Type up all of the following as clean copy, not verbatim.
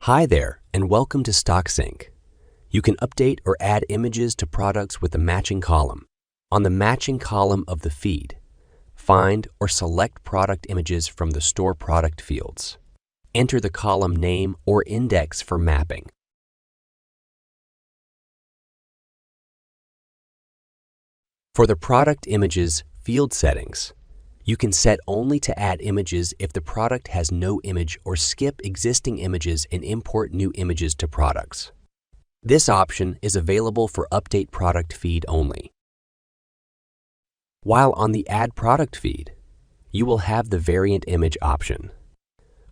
Hi there, and welcome to StockSync. You can update or add images to products with the matching column. On the matching column of the feed, find or select product images from the Store Product fields. Enter the column name or index for mapping. For the product images field settings, you can set only to add images if the product has no image or skip existing images and import new images to products. This option is available for Update Product feed only. While on the Add Product feed, you will have the Variant Image option.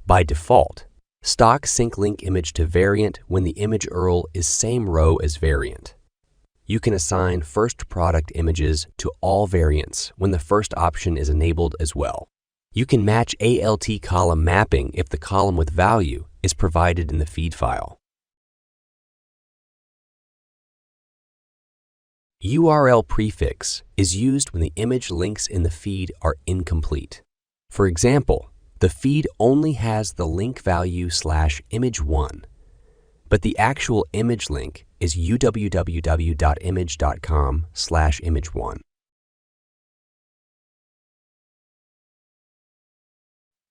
By default, stock sync link image to variant when the image URL is same row as variant. You can assign first product images to all variants when the first option is enabled as well. You can match ALT column mapping if the column with value is provided in the feed file. URL prefix is used when the image links in the feed are incomplete. For example, the feed only has the link value /image1, but the actual image link is www.image.com/image1.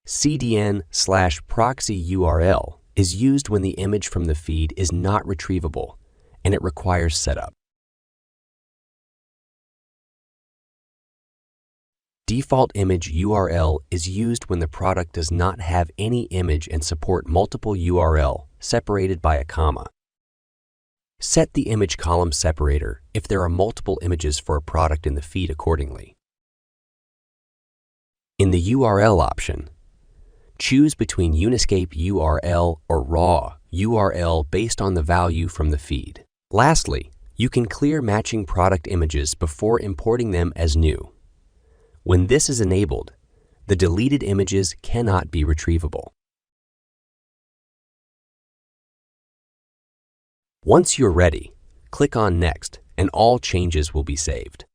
CDN/proxy URL is used when the image from the feed is not retrievable and it requires setup. Default image URL is used when the product does not have any image and support multiple URL separated by a comma. Set the image column separator if there are multiple images for a product in the feed accordingly. In the URL option, choose between Uniscape URL or raw URL based on the value from the feed. Lastly, you can clear matching product images before importing them as new. When this is enabled, the deleted images cannot be retrievable. Once you're ready, click on Next and all changes will be saved.